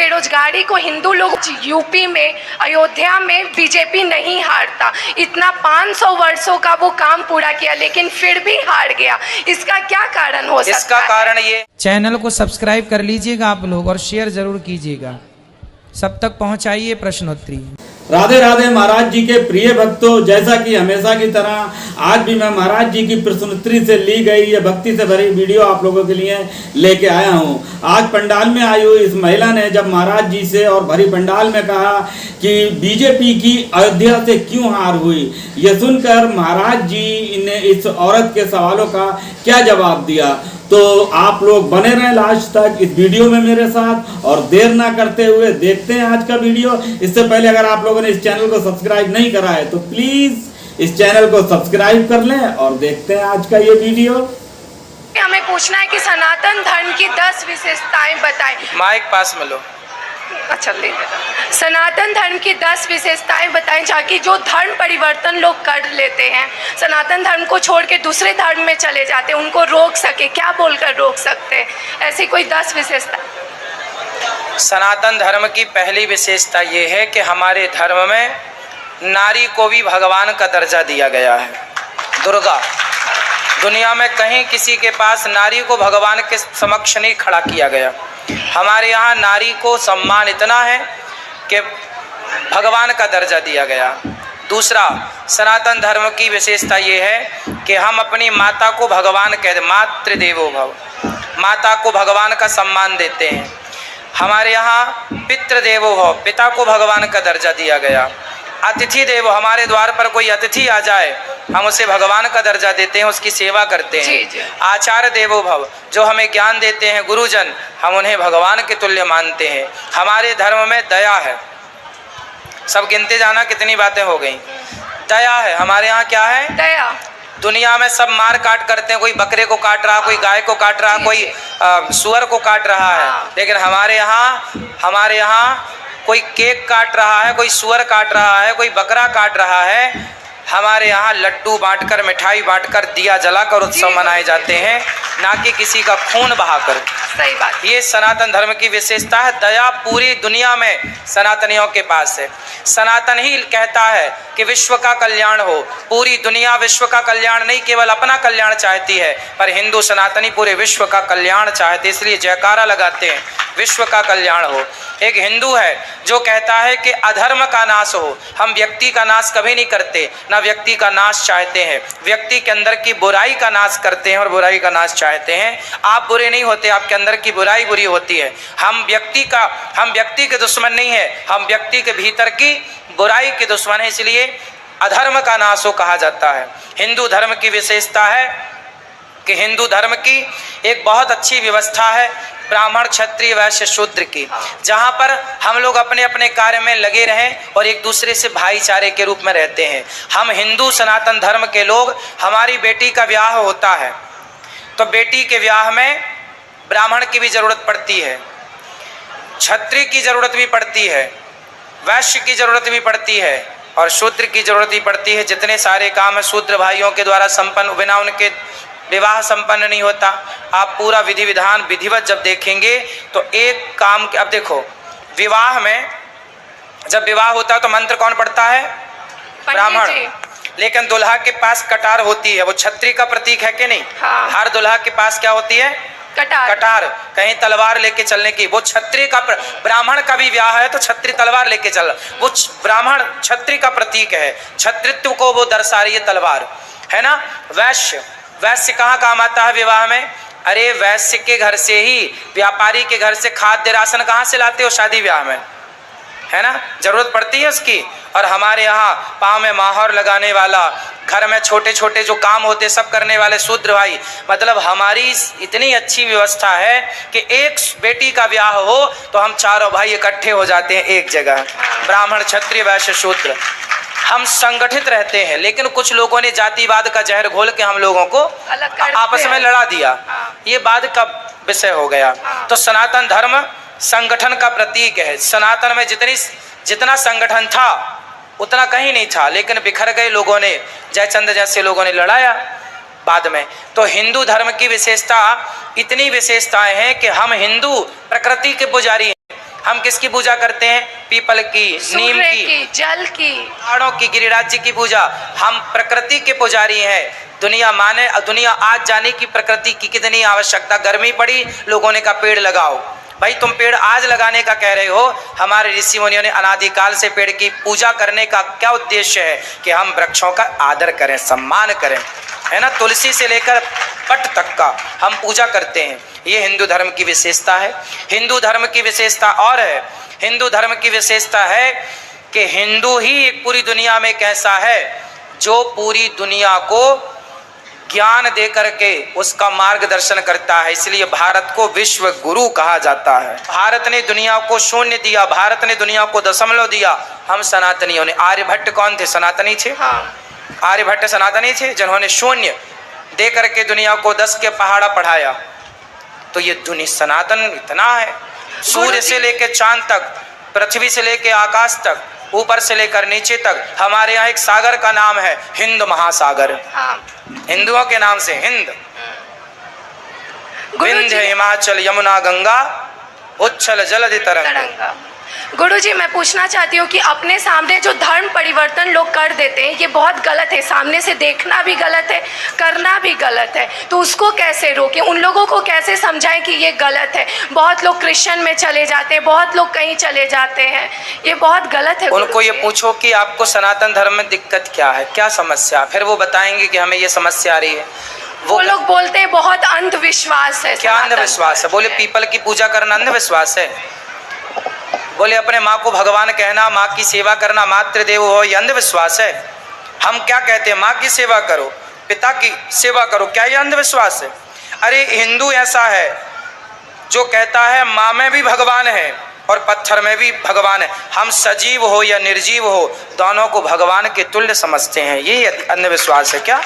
बेरोजगारी को हिंदू लोग, यूपी में अयोध्या में बीजेपी नहीं हारता, इतना 500 वर्षों का वो काम पूरा किया लेकिन फिर भी हार गया। इसका क्या कारण हो सकता है? इसका कारण ये, चैनल को सब्सक्राइब कर लीजिएगा आप लोग और शेयर जरूर कीजिएगा, सब तक पहुंचाइए प्रश्नोत्तरी। राधे राधे महाराज जी के प्रिय भक्तों, जैसा कि हमेशा की तरह आज भी मैं महाराज जी की प्रश्नोत्तरी से ली गई ये भक्ति से भरी वीडियो आप लोगों के लिए लेके आया हूं। आज पंडाल में आई हुई इस महिला ने जब महाराज जी से और भरी पंडाल में कहा कि बीजेपी की अयोध्या से क्यों हार हुई, ये सुनकर महाराज जी ने इस औरत के सवालों का क्या जवाब दिया। तो आप लोग बने रहें लास्ट तक इस वीडियो में मेरे साथ और देर ना करते हुए देखते हैं आज का वीडियो। इससे पहले अगर आप लोगों ने इस चैनल को सब्सक्राइब नहीं करा है तो प्लीज इस चैनल को सब्सक्राइब कर लें और देखते हैं आज का ये वीडियो। हमें पूछना है कि सनातन धर्म की 10 विशेषताएं बताएं। माइक पास में लो। अच्छा ले सनातन धर्म की 10 विशेषताएं बताएं, ताकि जो धर्म परिवर्तन लोग कर लेते हैं, सनातन धर्म को छोड़ के दूसरे धर्म में चले जाते हैं, उनको रोक सके। क्या बोलकर रोक सकते हैं? ऐसी कोई 10 विशेषता। सनातन धर्म की पहली विशेषता ये है कि हमारे धर्म में नारी को भी भगवान का दर्जा दिया गया है। दुर्गा, दुनिया में कहीं किसी के पास नारी को भगवान के समक्ष नहीं खड़ा किया गया। हमारे यहाँ नारी को सम्मान इतना है कि भगवान का दर्जा दिया गया। दूसरा, सनातन धर्म की विशेषता ये है कि हम अपनी माता को भगवान कहते, मातृदेवो भव, माता को भगवान का सम्मान देते हैं। हमारे यहाँ पितृदेवो भव, पिता को भगवान का दर्जा दिया गया। अतिथि देवो, हमारे द्वार पर कोई अतिथि आ जाए हम उसे भगवान का दर्जा देते हैं, उसकी सेवा करते हैं। आचार्य देवो भव, जो हमें ज्ञान देते हैं गुरुजन, हम उन्हें भगवान के तुल्य मानते हैं। हमारे धर्म में दया है। सब गिनते जाना कितनी बातें हो गई। दया है हमारे यहाँ। क्या है? दया। दुनिया में सब मार काट करते हैं, कोई बकरे को काट रहा, कोई गाय को काट रहा, कोई सुअर को काट रहा है, लेकिन हमारे यहाँ कोई केक काट रहा है, कोई सुअर काट रहा है, कोई बकरा काट रहा है। हमारे यहाँ लड्डू बांटकर, मिठाई बांटकर, दिया जलाकर उत्सव मनाए जाते हैं, ना कि किसी का खून बहाकर। सही बात। ये सनातन धर्म की विशेषता है। दया पूरी दुनिया में सनातनियों के पास है। सनातन ही कहता है कि विश्व का कल्याण हो। पूरी दुनिया विश्व का कल्याण नहीं, केवल अपना कल्याण चाहती है, पर हिंदू सनातनी पूरे विश्व का कल्याण चाहते, इसलिए जयकारा लगाते हैं विश्व का कल्याण हो। एक हिंदू है जो कहता है कि अधर्म का नाश हो। हम व्यक्ति का नाश कभी नहीं करते, ना व्यक्ति का नाश चाहते हैं। व्यक्ति के अंदर की बुराई का नाश करते हैं और बुराई का नाश चाहते हैं। आप बुरे नहीं होते, आपके अंदर की बुराई बुरी होती है। हम व्यक्ति के दुश्मन नहीं है, हम व्यक्ति के भीतर की बुराई के दुश्मन है, इसलिए अधर्म का नाश हो कहा जाता है। हिंदू धर्म की विशेषता है कि हिंदू धर्म की एक बहुत अच्छी व्यवस्था है ब्राह्मण, क्षत्रिय, वैश्य, शूद्र की, जहाँ पर हम लोग अपने अपने कार्य में लगे रहें और एक दूसरे से भाईचारे के रूप में रहते हैं। हम हिंदू सनातन धर्म के लोग, हमारी बेटी का ब्याह होता है तो बेटी के ब्याह में ब्राह्मण की भी जरूरत पड़ती है, क्षत्रिय की जरूरत भी पड़ती है, वैश्य की जरूरत भी पड़ती है और शूद्र की जरूरत भी पड़ती है। जितने सारे काम है शूद्र भाइयों के द्वारा संपन्न, बिना उनके विवाह संपन्न नहीं होता। आप पूरा विधि विधान विधिवत जब देखेंगे तो एक काम अब देखो, विवाह में जब विवाह होता है तो मंत्र कौन पढ़ता है? ब्राह्मण। लेकिन दुल्हा के पास कटार होती है, वो क्षत्रिय का प्रतीक है कि नहीं? हाँ। हर दुल्हा के पास क्या होती है? कटार, कहीं तलवार लेके चलने की। वो क्षत्रिय का, ब्राह्मण का भी ब्याह है तो क्षत्रिय तलवार लेके चल, वो ब्राह्मण क्षत्रिय का प्रतीक है, क्षत्रित्व को वो दर्शा रही है तलवार, है ना। वैश्य कहाँ काम आता है विवाह में? अरे वैश्य के घर से ही, व्यापारी के घर से खाद्य राशन कहाँ से लाते हो? शादी ब्याह में, है ना, जरूरत पड़ती है उसकी। और हमारे यहाँ पाँव में माहौर लगाने वाला, घर में छोटे छोटे जो काम होते सब करने वाले शूद्र भाई, मतलब हमारी इतनी अच्छी व्यवस्था है कि एक बेटी का ब्याह हो तो हम चारों भाई इकट्ठे हो जाते हैं एक जगह, ब्राह्मण, क्षत्रिय, वैश्य, शूद्र। हम संगठित रहते हैं, लेकिन कुछ लोगों ने जातिवाद का जहर घोल के हम लोगों को आपस में लड़ा दिया, ये बाद का विषय हो गया। तो सनातन धर्म संगठन का प्रतीक है। सनातन में जितना संगठन था उतना कहीं नहीं था, लेकिन बिखर गए लोगों ने, जयचंद जैसे लोगों ने लड़ाया बाद में। तो हिंदू धर्म की विशेषता, इतनी विशेषताएं हैं कि हम हिंदू प्रकृति के पुजारी हैं। हम किसकी पूजा करते हैं? पीपल की, नीम सूर्य की, जल की, पहाड़ों की, गिरिराज जी की पूजा। हम प्रकृति के पुजारी हैं। दुनिया आज जाने की प्रकृति की कितनी आवश्यकता। गर्मी पड़ी, लोगों ने कहा पेड़ लगाओ। भाई तुम पेड़ आज लगाने का कह रहे हो, हमारे ऋषि मुनियों ने अनादिकाल से पेड़ की पूजा करने का क्या उद्देश्य है कि हम वृक्षों का आदर करें, सम्मान करें, है ना। तुलसी से लेकर पट तक का हम पूजा करते हैं। ये हिंदू धर्म की विशेषता है। हिंदू धर्म की विशेषता और है, हिंदू धर्म की विशेषता है कि हिंदू ही एक पूरी दुनिया में कैसा है जो पूरी दुनिया को ज्ञान दे करके उसका मार्गदर्शन करता है। इसलिए भारत को विश्व गुरु कहा जाता है। भारत ने दुनिया को शून्य दिया, भारत ने दुनिया को दशमलव दिया। हम सनातनियों ने, आर्यभट्ट कौन थे? सनातनी थे। हाँ। आर्यभट्ट सनातनी थे जिन्होंने शून्य दे करके दुनिया को 10 के पहाड़ा पढ़ाया। तो ये दुनिया सनातन इतना है, सूर्य से लेके चांद तक, पृथ्वी से लेके आकाश तक, ऊपर से लेकर नीचे तक। हमारे यहाँ एक सागर का नाम है हिंद महासागर। हाँ। हिंदुओं के नाम से हिंद, विंध्य, हिमाचल, यमुना, गंगा, उच्छल जलधि तरंग। गुरुजी, मैं पूछना चाहती हूँ कि अपने सामने जो धर्म परिवर्तन लोग कर देते हैं, ये बहुत गलत है। सामने से देखना भी गलत है, करना भी गलत है। तो उसको कैसे रोकें? उन लोगों को कैसे समझाएं कि ये गलत है? बहुत लोग क्रिश्चियन में चले जाते हैं, बहुत लोग कहीं चले जाते हैं, ये बहुत गलत है। उनको ये पूछो कि आपको सनातन धर्म में दिक्कत क्या है, क्या समस्या, फिर वो बताएंगे कि हमें ये समस्या आ रही है। वो लोग बोलते हैं बहुत अंधविश्वास है। क्या अंधविश्वास है? बोले पीपल की पूजा करना अंधविश्वास है? बोले अपने माँ को भगवान कहना, माँ की सेवा करना, मातृदेवो भव, ये अंधविश्वास है? हम क्या कहते हैं? माँ की सेवा करो, पिता की सेवा करो, क्या ये अंधविश्वास है? अरे हिंदू ऐसा है जो कहता है माँ में भी भगवान है और पत्थर में भी भगवान है। हम सजीव हो या निर्जीव हो, दोनों को भगवान के तुल्य समझते हैं। ये अंधविश्वास है क्या?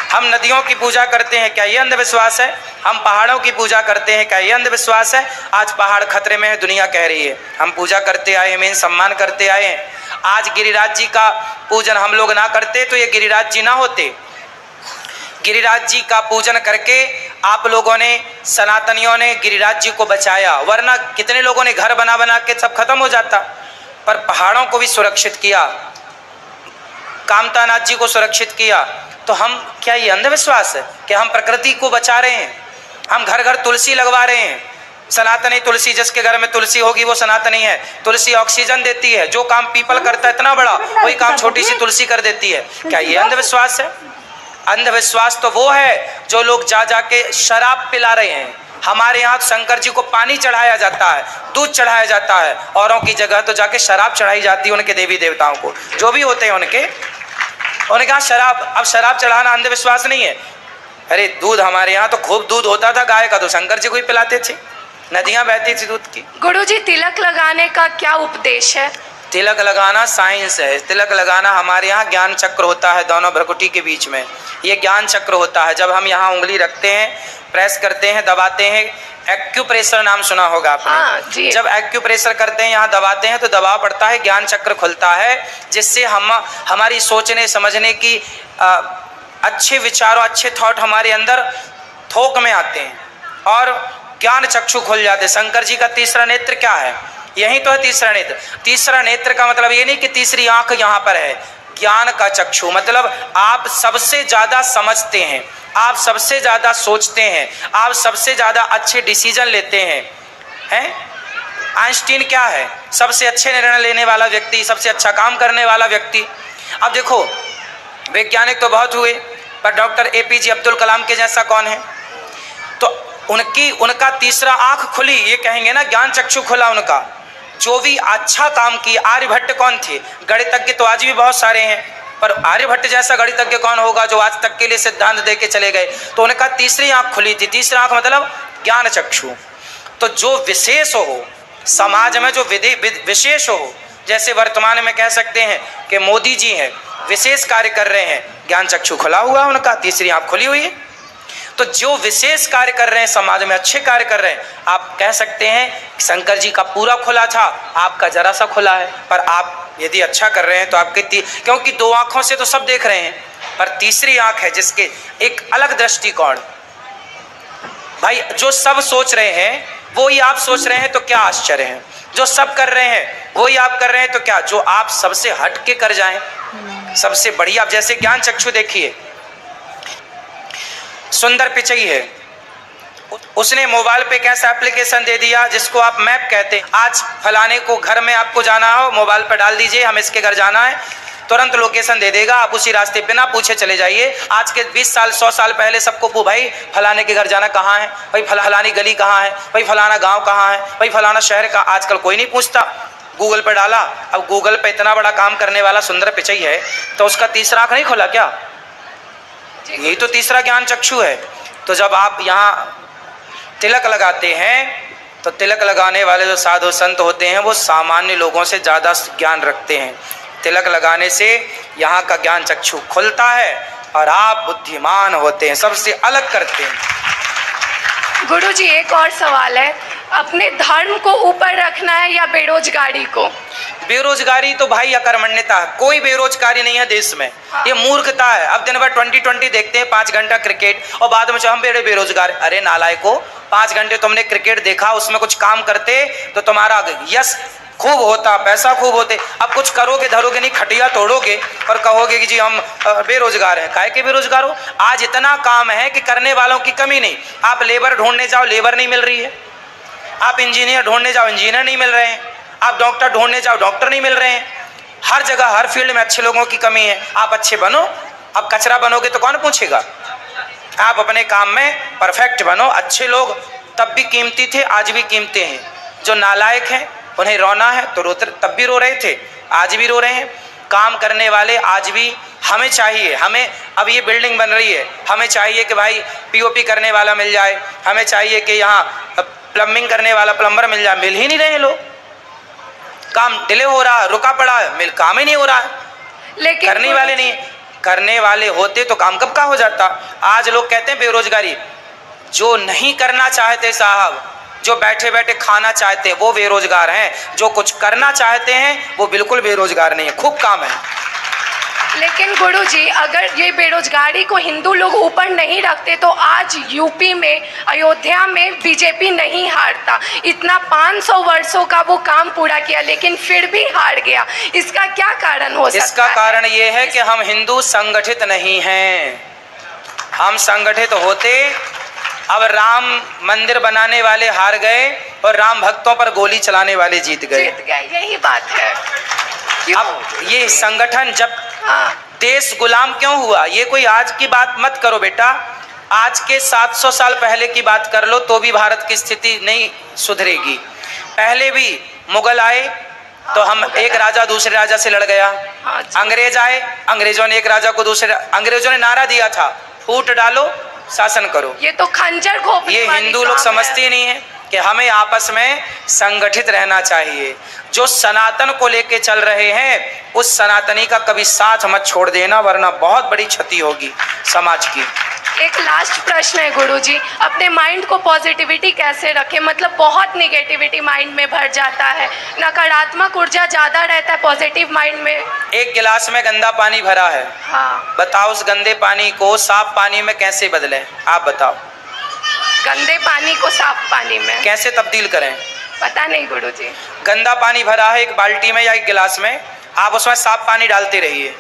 हम नदियों की पूजा करते हैं, क्या ये अंधविश्वास है? हम पहाड़ों की पूजा करते हैं, क्या ये अंधविश्वास है? आज पहाड़ खतरे में है, दुनिया कह रही है। हम पूजा करते आए, मेन सम्मान करते आए हैं। आज गिरिराज जी का पूजन हम लोग ना करते तो ये गिरिराज जी ना होते। गिरिराज जी का पूजन करके आप लोगों ने, सनातनियों ने गिरिराज जी को बचाया, वरना कितने लोगों ने घर बना बना के सब खत्म हो जाता। पर पहाड़ों को भी सुरक्षित किया, कामतानाथ जी को सुरक्षित किया। तो हम, क्या ये अंधविश्वास है कि हम प्रकृति को बचा रहे हैं? हम घर घर तुलसी लगवा रहे हैं, सनातनी तुलसी। जिसके घर में तुलसी होगी वो सनातनी है। तुलसी ऑक्सीजन देती है, जो काम पीपल करता है इतना बड़ा, वही काम छोटी सी तुलसी कर देती है। क्या ये अंधविश्वास है? अंधविश्वास तो वो है जो लोग जा जाके शराब पिला रहे हैं। हमारे यहाँ शंकर जी को पानी चढ़ाया जाता है, दूध चढ़ाया जाता है, औरों की जगह तो जाके शराब चढ़ाई जाती है उनके देवी देवताओं को, जो भी होते हैं उनके कहा शराब। अब शराब चढ़ाना अंधविश्वास नहीं है। अरे दूध, हमारे यहाँ तो खूब दूध होता था गाय का, तो शंकर जी को ही पिलाते थे, नदियाँ बहती थी दूध की। गुरुजी, तिलक लगाने का क्या उपदेश है? तिलक लगाना साइंस है। तिलक लगाना, हमारे यहाँ ज्ञान चक्र होता है दोनों भ्रकुटी के बीच में, ये ज्ञान चक्र होता है। जब हम यहाँ उंगली रखते हैं, प्रेस करते हैं, दबाते हैं, एक्यूप्रेशर नाम सुना होगा आपने। हाँ, जी। जब एक्यूप्रेशर करते हैं, यहाँ दबाते हैं तो दबाव पड़ता है, ज्ञान चक्र खुलता है, जिससे हम हमारी सोचने समझने की अच्छे विचारों, अच्छे थॉट हमारे अंदर थोक में आते हैं और ज्ञान चक्षु खुल जाते। शंकर जी का तीसरा नेत्र क्या है? यही तो है तीसरा नेत्र। तीसरा नेत्र का मतलब ये नहीं कि तीसरी आंख यहाँ पर है। ज्ञान का चक्षु मतलब आप सबसे ज्यादा समझते हैं, आप सबसे ज्यादा सोचते हैं, आप सबसे ज्यादा अच्छे डिसीजन लेते हैं। आइंस्टीन क्या है? सबसे अच्छे निर्णय लेने वाला व्यक्ति, सबसे अच्छा काम करने वाला व्यक्ति। अब देखो, वैज्ञानिक तो बहुत हुए, पर डॉक्टर APJ अब्दुल कलाम के जैसा कौन है? तो उनका तीसरा आंख खुली, ये कहेंगे ना, ज्ञान चक्षु खुला उनका। जो भी अच्छा काम किया। आर्यभट्ट कौन थे? गणितज्ञ तो आज भी बहुत सारे हैं, पर आर्यभट्ट जैसा गणितज्ञ कौन होगा जो आज तक के लिए सिद्धांत दे के चले गए? तो उनका तीसरी आंख खुली थी। तीसरा आंख मतलब ज्ञान चक्षु। तो जो विशेष हो समाज में, जो विशेष हो, जैसे वर्तमान में कह सकते हैं कि मोदी जी हैं, विशेष कार्य कर रहे हैं, ज्ञान चक्षु खुला हुआ, उनका तीसरी आंख खुली हुई है। तो जो विशेष कार्य कर रहे हैं, समाज में अच्छे कार्य कर रहे हैं, आप कह सकते हैं शंकर जी का पूरा खुला था, आपका जरा सा खुला है। पर आप यदि अच्छा कर रहे हैं तो आपके क्योंकि दो आंखों से तो सब देख रहे हैं, पर तीसरी आंख है जिसके एक अलग दृष्टिकोण। भाई जो सब सोच रहे हैं वो ही आप सोच रहे हैं तो क्या आश्चर्य है। जो सब कर रहे हैं वो ही आप कर रहे हैं तो क्या, जो आप सबसे हट के कर जाएं, सबसे बढ़िया। आप जैसे ज्ञान चक्षु देखिए, सुंदर पिचई है, उसने मोबाइल पे कैसा एप्लीकेशन दे दिया जिसको आप मैप कहते हैं। आज फलाने को घर में आपको जाना हो, मोबाइल पर डाल दीजिए हम इसके घर जाना है, तुरंत लोकेशन दे देगा, आप उसी रास्ते बिना पूछे चले जाइए। आज के 20 साल 100 साल पहले सबको भाई फलाने के घर जाना कहाँ है, भाई फलानी गली कहाँ है, भाई फलाना गांव कहाँ है, भाई फलाना शहर का, आजकल कोई नहीं पूछता, गूगल पर डाला। अब गूगल पे इतना बड़ा काम करने वाला सुंदर पिचई है तो उसका तीसरा आँख नहीं खुला क्या? यही तो तीसरा ज्ञान चक्षु है। तो जब आप यहाँ तिलक लगाते हैं तो तिलक लगाने वाले जो साधु संत होते हैं वो सामान्य लोगों से ज़्यादा ज्ञान रखते हैं। तिलक लगाने से यहाँ का ज्ञान चक्षु खुलता है और आप बुद्धिमान होते हैं, सबसे अलग करते हैं। गुरुजी एक और सवाल है, अपने धर्म को ऊपर रखना है या बेरोजगारी को? बेरोजगारी तो भाई अकर्मण्यता है, कोई बेरोजगारी नहीं है देश में। ये मूर्खता है। अब दिन भर 2020 देखते हैं, 5 घंटा क्रिकेट, और बाद में हम बेरोजगार। अरे नालायको, 5 घंटे तुमने क्रिकेट देखा, उसमें कुछ काम करते तो तुम्हारा यश खूब होता, पैसा खूब होते। अब कुछ करोगे धरोगे नहीं, खटिया तोड़ोगे और कहोगे कि जी हम बेरोजगार हैं। काहे के बेरोजगार हो? आज इतना काम है कि करने वालों की कमी नहीं। आप लेबर ढूंढने जाओ, लेबर नहीं मिल रही है। आप इंजीनियर ढूंढने जाओ, इंजीनियर नहीं मिल रहे हैं। आप डॉक्टर ढूंढने जाओ, डॉक्टर नहीं मिल रहे हैं। हर जगह हर फील्ड में अच्छे लोगों की कमी है। आप अच्छे बनो, अब कचरा बनोगे तो कौन पूछेगा? आप अपने काम में परफेक्ट बनो। अच्छे लोग तब भी कीमती थे, आज भी कीमती हैं। जो नालायक हैं उन्हें रोना है तो रोते, तब भी रो रहे थे, आज भी रो रहे हैं। काम करने वाले आज भी हमें चाहिए। हमें अब ये बिल्डिंग बन रही है, हमें चाहिए कि भाई पीओपी करने वाला मिल जाए, हमें चाहिए कि यहाँ प्लम्बिंग करने वाला प्लम्बर मिल जाए। मिल ही नहीं रहे लोग, काम डिले हो रहा है, रुका पड़ा है, काम ही नहीं हो रहा है। लेकिन करने वाले नहीं, करने वाले होते तो काम कब का हो जाता। आज लोग कहते हैं बेरोजगारी, जो नहीं करना चाहते साहब, जो बैठे बैठे खाना चाहते हैं वो बेरोजगार हैं। जो कुछ करना चाहते हैं वो बिल्कुल बेरोजगार नहीं है, खूब काम है। लेकिन गुरुजी अगर ये बेरोजगारी को हिंदू लोग ऊपर नहीं रखते तो आज यूपी में अयोध्या में बीजेपी नहीं हारता। इतना 500 वर्षों का वो काम पूरा किया लेकिन फिर भी हार गया। इसका क्या कारण हो सकता है? इसका कारण ये है कि हम हिंदू संगठित नहीं हैं। हम संगठित होते, अब राम मंदिर बनाने वाले हार गए और राम भक्तों पर गोली चलाने वाले जीत गए। यही बात है। अब ये संगठन जब देश गुलाम क्यों हुआ? ये कोई आज की बात मत करो बेटा, आज के 700 साल पहले की बात कर लो तो भी भारत की स्थिति नहीं सुधरेगी। पहले भी मुगल आए तो हम एक राजा दूसरे राजा से लड़ गया। अंग्रेज आए, अंग्रेजों ने एक राजा को दूसरे, अंग्रेजों ने नारा दिया था फूट डालो शासन करो। ये तो खंजर घोंपने ये हिंदू लोग समझते नहीं है कि हमें आपस में संगठित रहना चाहिए। जो सनातन को लेके चल रहे हैं उस सनातनी का कभी साथ मत छोड़ देना, वरना बहुत बड़ी क्षति होगी समाज की। एक लास्ट प्रश्न है गुरुजी, अपने माइंड को पॉजिटिविटी कैसे रखें? मतलब बहुत नेगेटिविटी माइंड में भर जाता है, नकारात्मक ऊर्जा ज़्यादा रहता है पॉजिटिव माइंड में। एक गिलास में गंदा पानी भरा है, हाँ, बताओ उस गंदे पानी को साफ पानी में कैसे बदलें? आप बताओ, गंदे पानी को साफ पानी में कैसे तब्दील करें? पता नहीं गुरुजी। गंदा पानी भरा है एक बाल्टी में या एक गिलास में, आप उसमें साफ पानी डालते रहिए।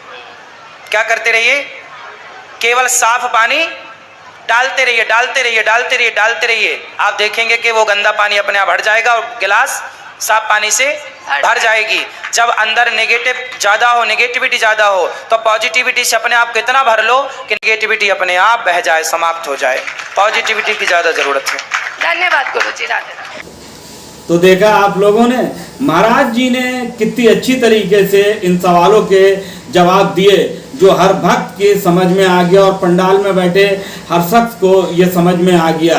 क्या करते रहिए? केवल साफ पानी डालते रहिए, डालते रहिए, डालते रहिए, डालते रहिए। आप देखेंगे कि वो गंदा पानी अपने आप भर जाएगा और गिलास साफ पानी से भर जाएगी। जब अंदर नेगेटिविटी ज़्यादा हो तो पॉजिटिविटी से अपने आप को इतना भर लो कि नेगेटिविटी अपने आप बह जाए, समाप्त हो जाए। पॉजिटिविटी की ज़्यादा ज़रूरत है। धन्यवाद गुरुजी। राधे। तो देखा आप लोगों ने, महाराज जी ने कितनी अच्छी तरीके से इन सवालों के जवाब दिए जो हर भक्त के समझ में आ गया और पंडाल में बैठे हर शख्स को ये समझ में आ गया।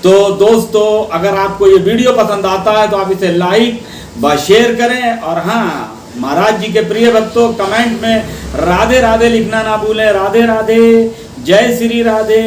तो दोस्तों, अगर आपको ये वीडियो पसंद आता है तो आप इसे लाइक व शेयर करें, और हाँ, महाराज जी के प्रिय भक्तों कमेंट में राधे राधे लिखना ना भूलें। राधे राधे, जय श्री राधे।